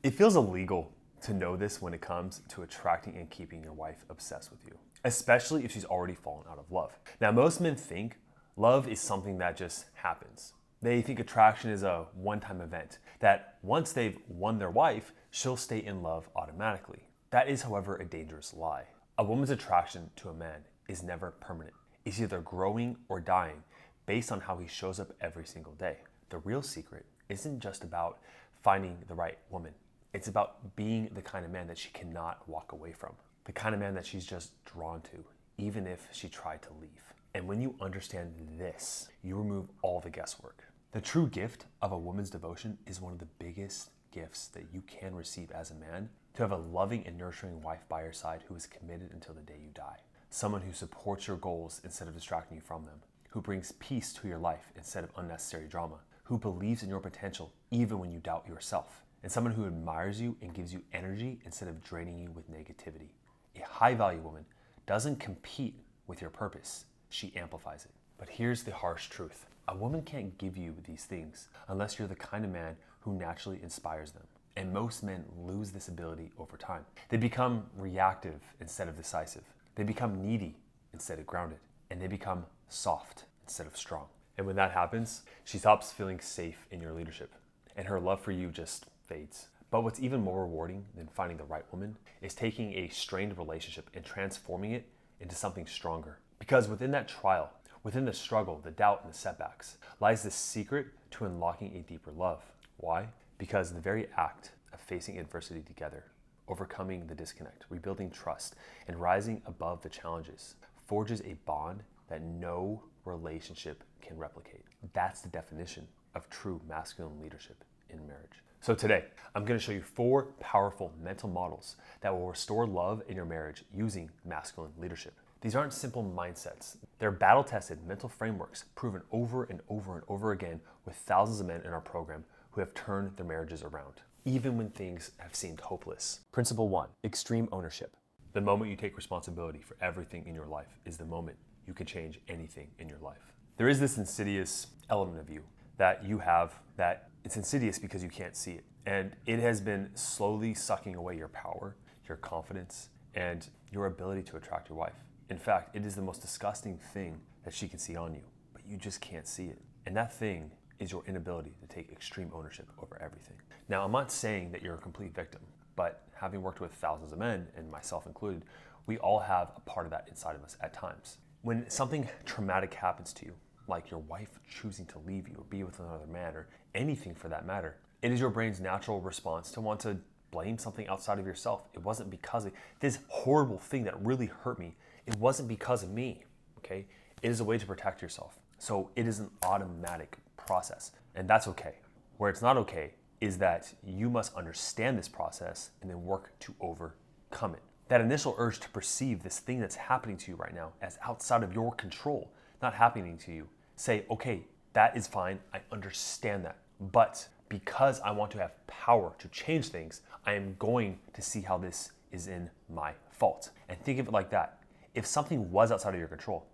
It feels illegal to know this when it comes to attracting and keeping your wife obsessed with you, especially if she's already fallen out of love. Now, most men think love is something that just happens. They think attraction is a one-time event, that once they've won their wife, she'll stay in love automatically. That is, however, a dangerous lie. A woman's attraction to a man is never permanent. It's either growing or dying based on how he shows up every single day. The real secret isn't just about finding the right woman. It's about being the kind of man that she cannot walk away from, the kind of man that she's just drawn to, even if she tried to leave. And when you understand this, you remove all the guesswork. The true gift of a woman's devotion is one of the biggest gifts that you can receive as a man, to have a loving and nurturing wife by your side who is committed until the day you die. Someone who supports your goals instead of distracting you from them, who brings peace to your life instead of unnecessary drama, who believes in your potential even when you doubt yourself, and someone who admires you and gives you energy instead of draining you with negativity. A high-value woman doesn't compete with your purpose, she amplifies it. But here's the harsh truth. A woman can't give you these things unless you're the kind of man who naturally inspires them. And most men lose this ability over time. They become reactive instead of decisive. They become needy instead of grounded. And they become soft instead of strong. And when that happens, she stops feeling safe in your leadership, and her love for you just fades. But what's even more rewarding than finding the right woman is taking a strained relationship and transforming it into something stronger. Because within that trial, within the struggle, the doubt, and the setbacks, lies the secret to unlocking a deeper love. Why? Because the very act of facing adversity together, overcoming the disconnect, rebuilding trust, and rising above the challenges forges a bond that no relationship can replicate. That's the definition of true masculine leadership in marriage. So today, I'm going to show you 4 powerful mental models that will restore love in your marriage using masculine leadership. These aren't simple mindsets. They're battle-tested mental frameworks proven over and over and over again with thousands of men in our program who have turned their marriages around, even when things have seemed hopeless. Principle 1, extreme ownership. The moment you take responsibility for everything in your life is the moment you can change anything in your life. There is this insidious element of you that you have that it's insidious because you can't see it. And it has been slowly sucking away your power, your confidence, and your ability to attract your wife. In fact, it is the most disgusting thing that she can see on you, but you just can't see it. And that thing is your inability to take extreme ownership over everything. Now, I'm not saying that you're a complete victim, but having worked with thousands of men, and myself included, we all have a part of that inside of us at times. When something traumatic happens to you, like your wife choosing to leave you or be with another man or anything for that matter, it is your brain's natural response to want to blame something outside of yourself. It wasn't because of this horrible thing that really hurt me. It wasn't because of me, okay? It is a way to protect yourself. So it is an automatic process, and that's okay. Where it's not okay is that you must understand this process and then work to overcome it. That initial urge to perceive this thing that's happening to you right now as outside of your control, not happening to you, say, okay, that is fine, I understand that. But because I want to have power to change things, I am going to see how this is in my fault. And think of it like that. If something was outside of your control,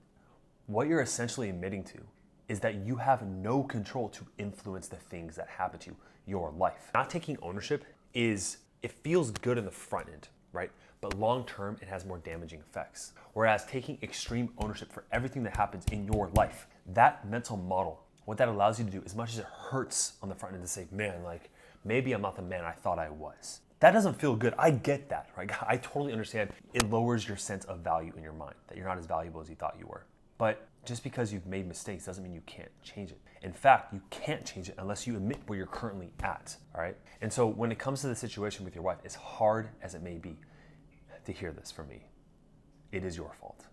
what you're essentially admitting to is that you have no control to influence the things that happen to you, your life. Not taking ownership it feels good in the front end, right? But long term, it has more damaging effects. Whereas taking extreme ownership for everything that happens in your life, that mental model, what that allows you to do, as much as it hurts on the front end to say, man, like maybe I'm not the man I thought I was. That doesn't feel good. I get that, right? I totally understand. It lowers your sense of value in your mind, that you're not as valuable as you thought you were. But just because you've made mistakes doesn't mean you can't change it. In fact, you can't change it unless you admit where you're currently at, all right? And so when it comes to the situation with your wife, as hard as it may be to hear this from me, it is your fault.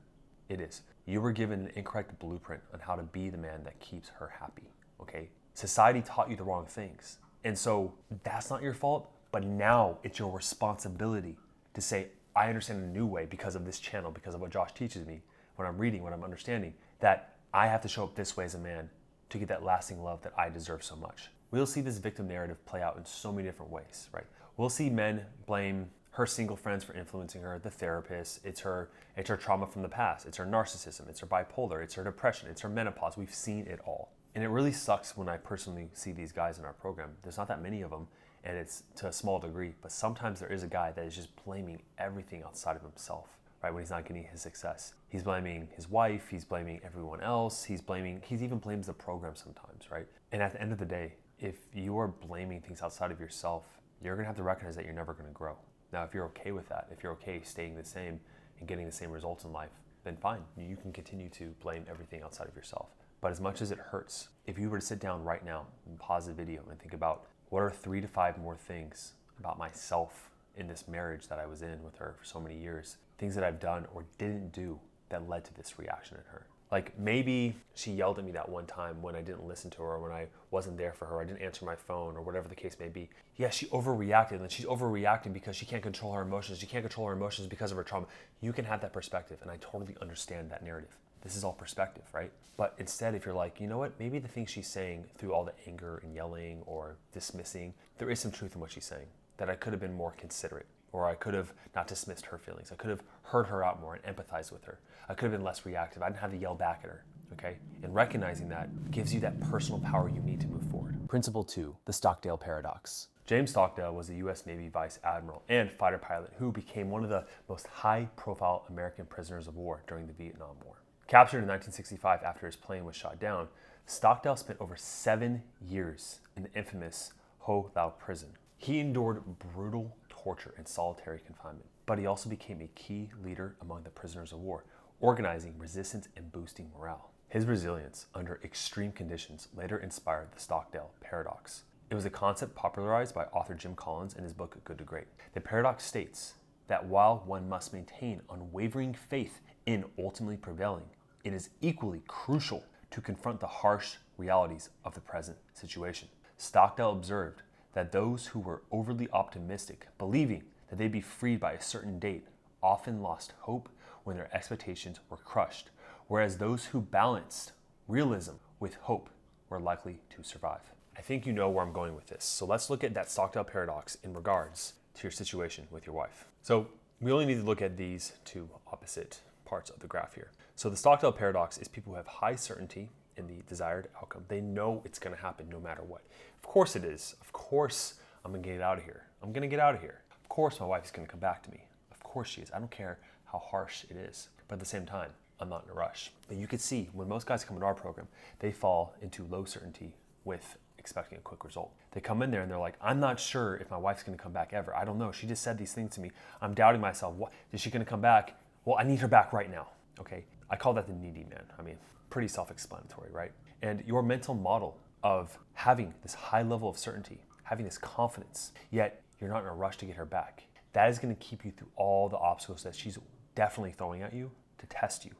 It is. You were given an incorrect blueprint on how to be the man that keeps her happy, okay? Society taught you the wrong things. And so that's not your fault, but now it's your responsibility to say, I understand a new way because of this channel, because of what Josh teaches me, when I'm reading, when I'm understanding, that I have to show up this way as a man to get that lasting love that I deserve so much. We'll see this victim narrative play out in so many different ways, right? We'll see men blame her single friends for influencing her, the therapist, it's her trauma from the past, it's her narcissism, it's her bipolar, it's her depression, it's her menopause. We've seen it all. And it really sucks when I personally see these guys in our program. There's not that many of them, and it's to a small degree, but sometimes there is a guy that is just blaming everything outside of himself, right? When he's not getting his success. He's blaming his wife, he's blaming everyone else, he even blames the program sometimes, right? And at the end of the day, if you are blaming things outside of yourself, you're gonna have to recognize that you're never gonna grow. Now, if you're okay with that, if you're okay staying the same and getting the same results in life, then fine, you can continue to blame everything outside of yourself. But as much as it hurts, if you were to sit down right now and pause the video and think about what are 3 to 5 more things about myself in this marriage that I was in with her for so many years, things that I've done or didn't do that led to this reaction in her. Like maybe she yelled at me that one time when I didn't listen to her, or when I wasn't there for her, I didn't answer my phone, or whatever the case may be. Yeah, she overreacted, and she's overreacting because she can't control her emotions. She can't control her emotions because of her trauma. You can have that perspective, and I totally understand that narrative. This is all perspective, right? But instead, if you're like, you know what, maybe the things she's saying through all the anger and yelling or dismissing, there is some truth in what she's saying, that I could have been more considerate, or I could have not dismissed her feelings. I could have heard her out more and empathized with her. I could have been less reactive. I didn't have to yell back at her, okay? And recognizing that gives you that personal power you need to move forward. Principle 2, the Stockdale paradox. James Stockdale was a U.S. Navy Vice Admiral and fighter pilot who became one of the most high-profile American prisoners of war during the Vietnam War. Captured in 1965 after his plane was shot down, Stockdale spent over 7 years in the infamous Ho Lao prison. He endured brutal torture and solitary confinement, but he also became a key leader among the prisoners of war, organizing resistance and boosting morale. His resilience under extreme conditions later inspired the Stockdale paradox. It was a concept popularized by author Jim Collins in his book Good to Great. The paradox states that while one must maintain unwavering faith in ultimately prevailing, it is equally crucial to confront the harsh realities of the present situation. Stockdale observed that those who were overly optimistic, believing that they'd be freed by a certain date, often lost hope when their expectations were crushed, whereas those who balanced realism with hope were likely to survive. I think you know where I'm going with this, so let's look at that Stockdale paradox in regards to your situation with your wife. So we only need to look at these two opposite parts of the graph here. So the Stockdale paradox is people who have high certainty in the desired outcome. They know it's going to happen no matter what. Of course it is. Of course I'm going to get out of here. I'm going to get out of here. Of course my wife is going to come back to me. Of course she is. I don't care how harsh it is. But at the same time, I'm not in a rush. But you can see when most guys come into our program, they fall into low certainty with expecting a quick result. They come in there and they're like, I'm not sure if my wife's going to come back ever. I don't know. She just said these things to me. I'm doubting myself. What, is she going to come back? Well, I need her back right now. Okay. I call that the needy man. I mean, pretty self-explanatory, right? And your mental model of having this high level of certainty, having this confidence, yet you're not in a rush to get her back, that is going to keep you through all the obstacles that she's definitely throwing at you to test you.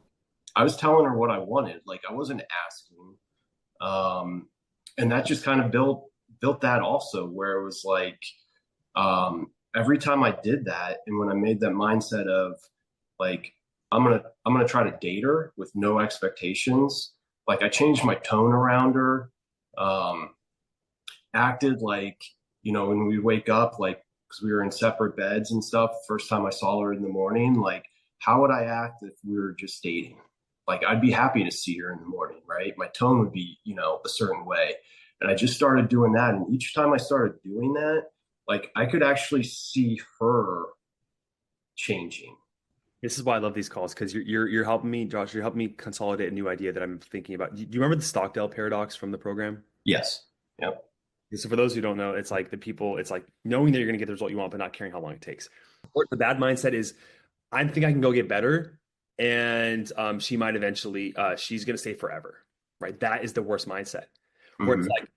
I was telling her what I wanted. Like I wasn't asking. And that just kind of built that also, where it was like every time I did that, and when I made that mindset of like I'm gonna try to date her with no expectations, like I changed my tone around her, acted like, you know, when we wake up, like because we were in separate beds and stuff, first time I saw her in the morning, like how would I act if we were just dating? Like I'd be happy to see her in the morning, right? My tone would be, you know, a certain way. And I just started doing that. And each time I started doing that, like I could actually see her changing. This is why I love these calls, because you're helping me, Josh. You're helping me consolidate a new idea that I'm thinking about. Do you remember the Stockdale paradox from the program? Yes. Yep. So for those who don't know, it's like it's like knowing that you're going to get the result you want, but not caring how long it takes. Or the bad mindset is, I think I can go get better, and she might eventually, she's going to stay forever, right? That is the worst mindset, where it's like,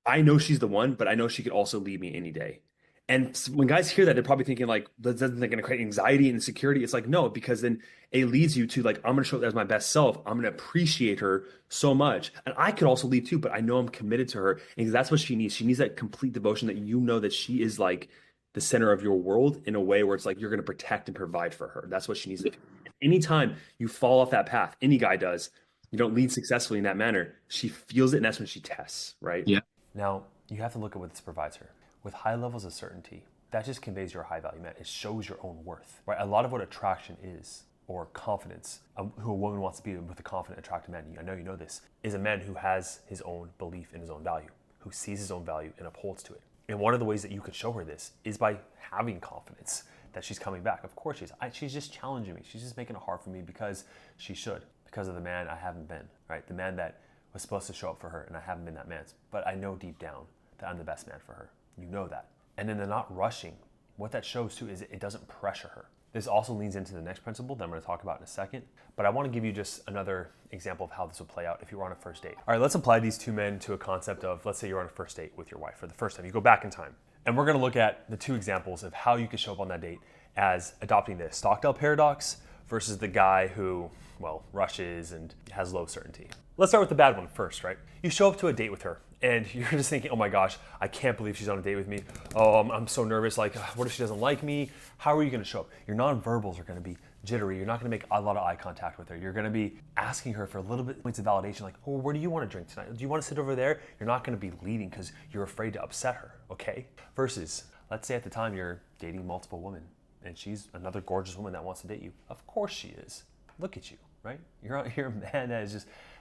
I know she's the one, but I know she could also leave me any day. And when guys hear that, they're probably thinking like, doesn't that going to create anxiety and insecurity? It's like, no, because then it leads you to like, I'm going to show up as my best self. I'm going to appreciate her so much. And I could also leave too, but I know I'm committed to her. And that's what she needs. She needs that complete devotion, that you know that she is like the center of your world in a way where it's like, you're going to protect and provide for her. That's what she needs to do. Anytime you fall off that path, any guy does, you don't lead successfully in that manner, she feels it, and that's when she tests, right? Yeah. Now, you have to look at what this provides her. With high levels of certainty, that just conveys your high value man. It shows your own worth, right? A lot of what attraction is, or confidence, who a woman wants to be with a confident, attractive man, I know you know this, is a man who has his own belief in his own value, who sees his own value and upholds to it. And one of the ways that you could show her this is by having confidence that she's coming back. Of course she is. She's just challenging me. She's just making it hard for me because she should, because of the man I haven't been, right? The man that was supposed to show up for her and I haven't been that man. But I know deep down that I'm the best man for her. You know that. And then they're not rushing. What that shows too is it doesn't pressure her. This also leans into the next principle that I'm going to talk about in a second, but I want to give you just another example of how this would play out if you were on a first date. All right, let's apply these two men to a concept of, let's say you're on a first date with your wife for the first time. You go back in time, and we're going to look at the two examples of how you could show up on that date as adopting the Stockdale paradox versus the guy who, well, rushes and has low certainty. Let's start with the bad one first, right? You show up to a date with her, and you're just thinking, oh my gosh, I can't believe she's on a date with me. Oh, I'm so nervous. Like, what if she doesn't like me? How are you going to show up? Your nonverbals are going to be jittery. You're not going to make a lot of eye contact with her. You're going to be asking her for a little bit points of validation, like, oh, where do you want to drink tonight? Do you want to sit over there? You're not going to be leading because you're afraid to upset her, okay? Versus, let's say at the time you're dating multiple women, and she's another gorgeous woman that wants to date you. Of course she is. Look at you, right? You're a man that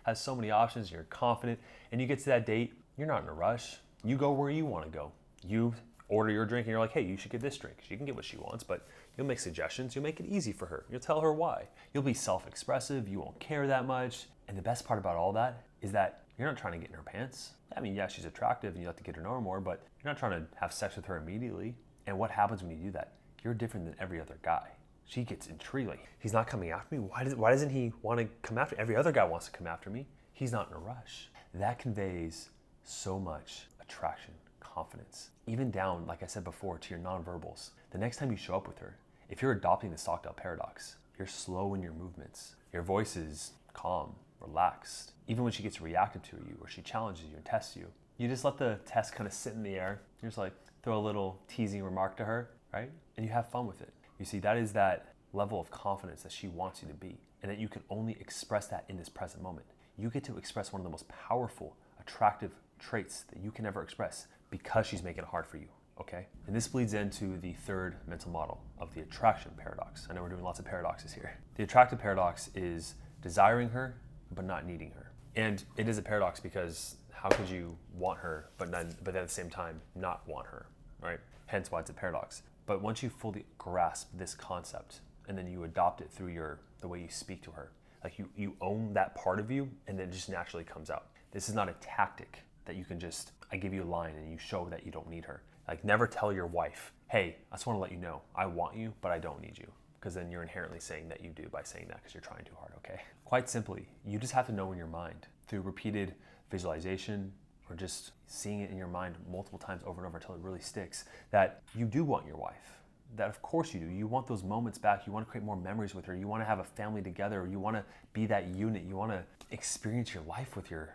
has so many options. You're confident, and you get to that date. You're not in a rush. You go where you want to go. You order your drink and you're like, hey, you should get this drink. She can get what she wants, but you'll make suggestions. You'll make it easy for her. You'll tell her why. You'll be self-expressive. You won't care that much. And the best part about all that is that you're not trying to get in her pants. I mean, yeah, she's attractive and you have to get to know her more, but you're not trying to have sex with her immediately. And what happens when you do that? You're different than every other guy. She gets intrigued. Like, he's not coming after me. Why doesn't he want to come after me? Every other guy wants to come after me. He's not in a rush. That conveys so much attraction, confidence, even down, like I said before, to your nonverbals. The next time you show up with her, if you're adopting the Stockdale paradox, you're slow in your movements. Your voice is calm, relaxed. Even when she gets reactive to you or she challenges you and tests you, you just let the test kind of sit in the air. You're just like, throw a little teasing remark to her, right? And you have fun with it. You see, that is that level of confidence that she wants you to be, and that you can only express that in this present moment. You get to express one of the most powerful, attractive traits that you can ever express because she's making it hard for you, okay? And this bleeds into the third mental model of the attraction paradox. I know we're doing lots of paradoxes here. The attractive paradox is desiring her, but not needing her. And it is a paradox because how could you want her, but at the same time not want her, right? Hence why it's a paradox. But once you fully grasp this concept and then you adopt it through the way you speak to her, like you own that part of you and then it just naturally comes out. This is not a tactic that you can just, I give you a line and you show that you don't need her. Like, never tell your wife, hey, I just want to let you know, I want you, but I don't need you. Because then you're inherently saying that you do by saying that because you're trying too hard, okay? Quite simply, you just have to know in your mind through repeated visualization or just seeing it in your mind multiple times over and over until it really sticks that you do want your wife. That of course you do. You want those moments back. You want to create more memories with her. You want to have a family together. You want to be that unit. You want to experience your life with your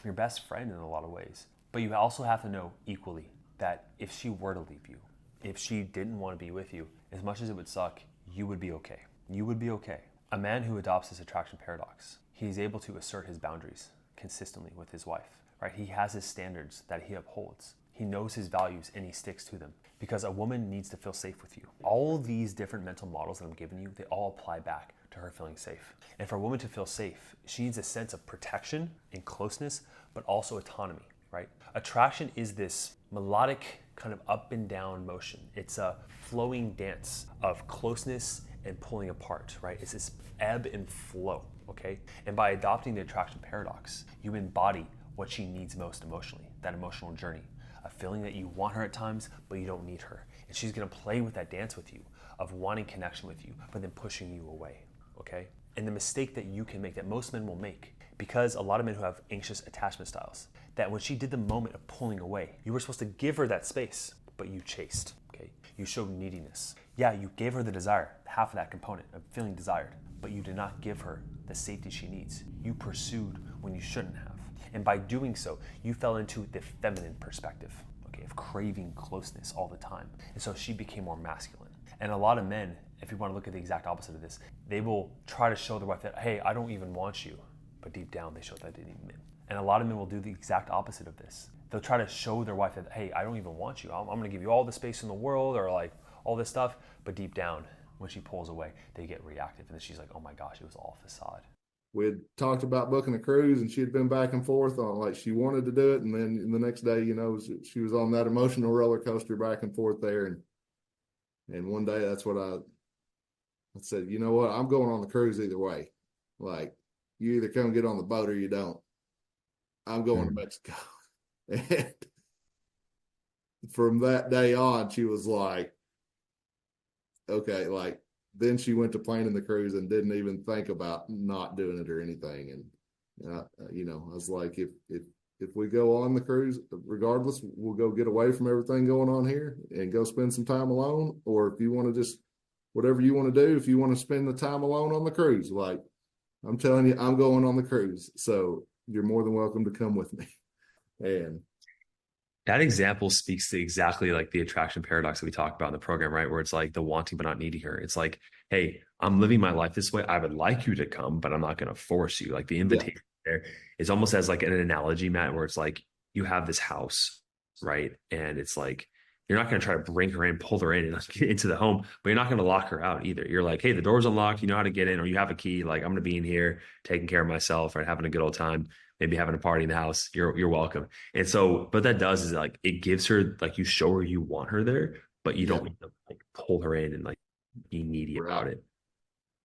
best friend in a lot of ways. But you also have to know equally that if she were to leave you, if she didn't want to be with you, as much as it would suck, you would be okay. You would be okay. A man who adopts this attraction paradox, he's able to assert his boundaries consistently with his wife, right? He has his standards that he upholds. He knows his values and he sticks to them because a woman needs to feel safe with you. All of these different mental models that I'm giving you, they all apply back to her feeling safe. And for a woman to feel safe, she needs a sense of protection and closeness, but also autonomy, right? Attraction is this melodic kind of up and down motion. It's a flowing dance of closeness and pulling apart, right? It's this ebb and flow, okay? And by adopting the attraction paradox, you embody what she needs most emotionally, that emotional journey. A feeling that you want her at times, but you don't need her. And she's gonna play with that dance with you, of wanting connection with you, but then pushing you away, okay? And the mistake that you can make, that most men will make, because a lot of men who have anxious attachment styles, that when she did the moment of pulling away, you were supposed to give her that space, but you chased, okay? You showed neediness. Yeah, you gave her the desire, half of that component of feeling desired, but you did not give her the safety she needs. You pursued when you shouldn't have. And by doing so, you fell into the feminine perspective, okay, of craving closeness all the time. And so she became more masculine. And a lot of men, if you want to look at the exact opposite of this, they will try to show their wife that, hey, I don't even want you. But deep down, they show that they didn't even. And a lot of men will do the exact opposite of this. They'll try to show their wife that, hey, I don't even want you. I'm going to give you all the space in the world or like all this stuff. But deep down, when she pulls away, they get reactive. And then she's like, oh my gosh, it was all facade. we had talked about booking a cruise, and she had been back and forth on like she wanted to do it, and then the next day, she was on that emotional roller coaster back and forth there, and one day that's what I said, you know what, I'm going on the cruise either way. Like, you either come get on the boat or you don't. I'm going to Mexico. And from that day on, she was like, okay, like, then she went to planning the cruise and didn't even think about not doing it or anything. And I was like, if we go on the cruise, regardless, we'll go get away from everything going on here and go spend some time alone. Or if you want to just, whatever you want to do, if you want to spend the time alone on the cruise, like, I'm telling you, I'm going on the cruise. So you're more than welcome to come with me. And That example speaks to exactly like the attraction paradox that we talked about in the program, right? Where it's like the wanting but not needing her. It's like, hey, I'm living my life this way. I would like you to come, but I'm not going to force you. Like the yeah, invitation there is almost as like an analogy, Matt, where it's like you have this house, right? And it's like you're not going to try to bring her in, pull her in, and get into the home, but you're not going to lock her out either. You're like, hey, the door's unlocked. You know how to get in, or you have a key. Like I'm going to be in here, taking care of myself, right? Having a good old time, maybe having a party in the house. You're welcome. And so, what that does is like it gives her like you show her you want her there, but you yeah, don't need to like pull her in and like be needy right. about it.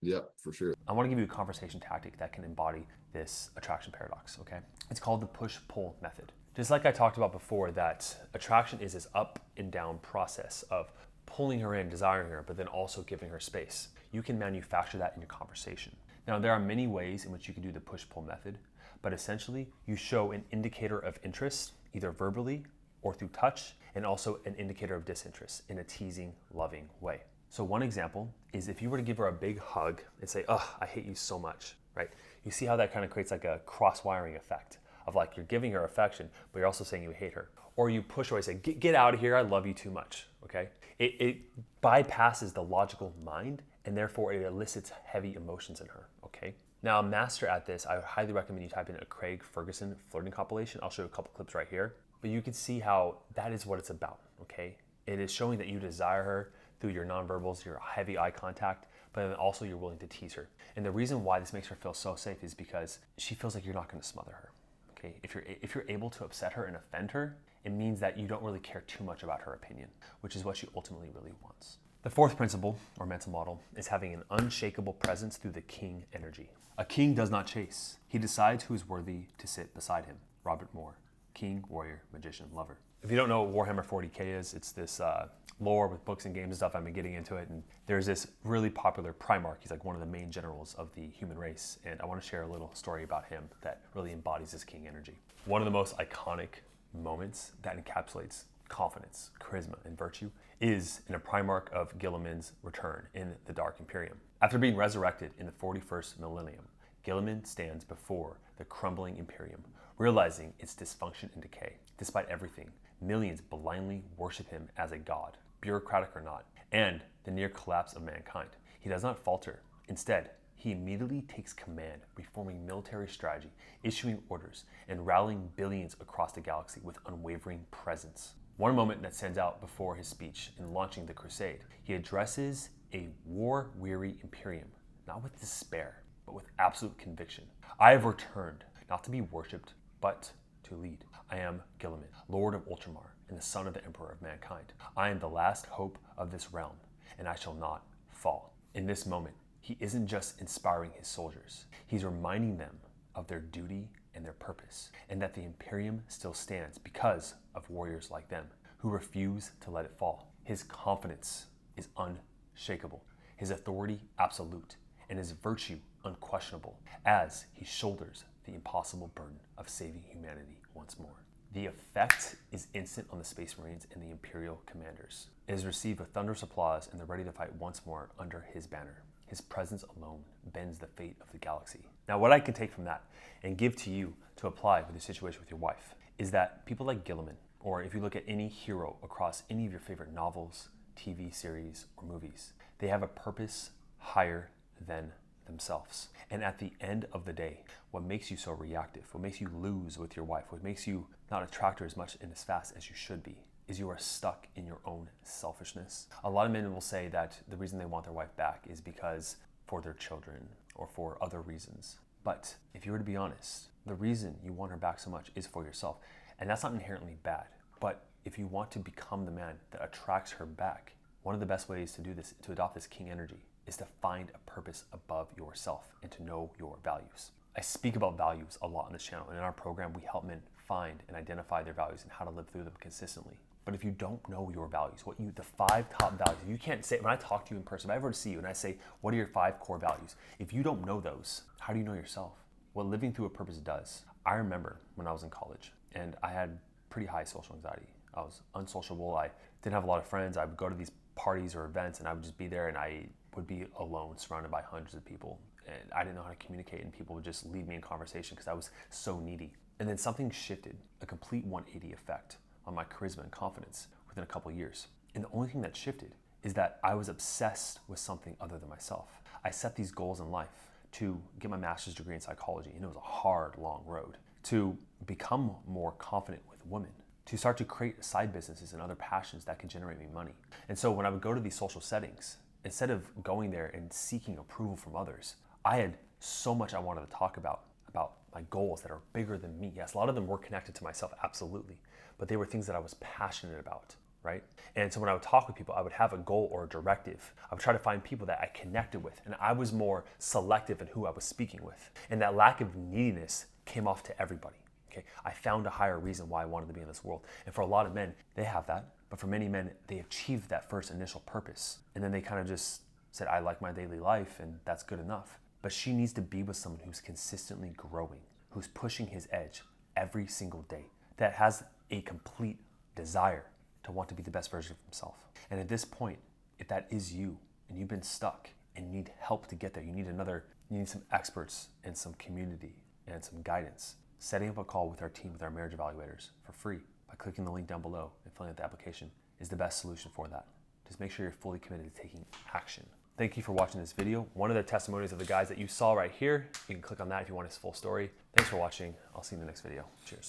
Yep, for sure. I want to give you a conversation tactic that can embody this attraction paradox, okay? It's called the push-pull method. Just like I talked about before, that attraction is this up and down process of pulling her in, desiring her, but then also giving her space. You can manufacture that in your conversation. Now, there are many ways in which you can do the push-pull method, but essentially you show an indicator of interest, either verbally or through touch, and also an indicator of disinterest in a teasing, loving way. So one example is if you were to give her a big hug and say, oh, I hate you so much, right? You see how that kind of creates like a cross-wiring effect of like you're giving her affection, but you're also saying you hate her. Or you push away, say, get out of here, I love you too much, okay? It bypasses the logical mind, and therefore it elicits heavy emotions in her, okay? Now, a master at this, I would highly recommend you type in a Craig Ferguson flirting compilation. I'll show you a couple clips right here, but you can see how that is what it's about, okay? It is showing that you desire her through your nonverbals, your heavy eye contact, but then also you're willing to tease her. And the reason why this makes her feel so safe is because she feels like you're not going to smother her. Okay, if you're able to upset her and offend her, it means that you don't really care too much about her opinion, which is what she ultimately really wants. The fourth principle or mental model is having an unshakable presence through the king energy. A king does not chase. He decides who is worthy to sit beside him. Robert Moore, king, warrior, magician, lover. If you don't know what Warhammer 40K is, it's this lore with books and games and stuff. I've been getting into it, and there's this really popular Primarch. He's like one of the main generals of the human race, and I want to share a little story about him that really embodies this king energy. One of the most iconic moments that encapsulates confidence, charisma, and virtue is in a Primarch of Gilliman's return in the Dark Imperium. After being resurrected in the 41st millennium, Gilliman stands before the crumbling Imperium, realizing its dysfunction and decay. Despite everything, millions blindly worship him as a god, bureaucratic or not, and the near collapse of mankind. He does not falter. Instead, he immediately takes command, reforming military strategy, issuing orders, and rallying billions across the galaxy with unwavering presence. One moment that stands out before his speech in launching the crusade, he addresses a war-weary Imperium, not with despair, but with absolute conviction. I have returned, not to be worshipped, but to lead. I am Gilliman, Lord of Ultramar, and the son of the Emperor of mankind. I am the last hope of this realm, and I shall not fall. In this moment, he isn't just inspiring his soldiers, he's reminding them of their duty and their purpose, and that the Imperium still stands because of warriors like them who refuse to let it fall. His confidence is unshakable, his authority absolute, and his virtue unquestionable as he shoulders the impossible burden of saving humanity once more. The effect is instant on the Space Marines and the Imperial commanders. It is received with thunderous applause, and they're ready to fight once more under his banner. His presence alone bends the fate of the galaxy. Now, what I can take from that and give to you to apply with your situation with your wife is that people like Gilliman, or if you look at any hero across any of your favorite novels, TV series, or movies, they have a purpose higher than themselves. And at the end of the day, what makes you so reactive, what makes you lose with your wife, what makes you not attract her as much and as fast as you should be, is you are stuck in your own selfishness. A lot of men will say that the reason they want their wife back is because for their children or for other reasons. But if you were to be honest, the reason you want her back so much is for yourself. And that's not inherently bad. But if you want to become the man that attracts her back, one of the best ways to do this, to adopt this king energy, is to find a purpose above yourself and to know your values. I speak about values a lot on this channel, and in our program, we help men find and identify their values and how to live through them consistently. But if you don't know your values, the 5 top values, you can't say, when I talk to you in person, if I ever see you and I say, what are your 5 core values? If you don't know those, how do you know yourself? What living through a purpose does. I remember when I was in college and I had pretty high social anxiety. I was unsociable. I didn't have a lot of friends. I would go to these parties or events and I would just be there and I would be alone, surrounded by hundreds of people. And I didn't know how to communicate and people would just leave me in conversation because I was so needy. And then something shifted, a complete 180 effect on my charisma and confidence within a couple of years. And the only thing that shifted is that I was obsessed with something other than myself. I set these goals in life to get my master's degree in psychology, and it was a hard, long road, to become more confident with women, to start to create side businesses and other passions that could generate me money. And so when I would go to these social settings, instead of going there and seeking approval from others, I had so much I wanted to talk about my goals that are bigger than me. Yes, a lot of them were connected to myself, absolutely, but they were things that I was passionate about, right? And so when I would talk with people, I would have a goal or a directive. I would try to find people that I connected with, and I was more selective in who I was speaking with. And that lack of neediness came off to everybody. Okay, I found a higher reason why I wanted to be in this world. And for a lot of men, they have that. But for many men, they achieved that first initial purpose. And then they kind of just said, I like my daily life and that's good enough. But she needs to be with someone who's consistently growing, who's pushing his edge every single day, that has a complete desire to want to be the best version of himself. And at this point, if that is you and you've been stuck and you need help to get there, you need some experts and some community and some guidance, setting up a call with our team, with our marriage evaluators for free by clicking the link down below and filling out the application is the best solution for that. Just make sure you're fully committed to taking action. Thank you for watching this video. One of the testimonies of the guys that you saw right here, you can click on that if you want his full story. Thanks for watching. I'll see you in the next video. Cheers.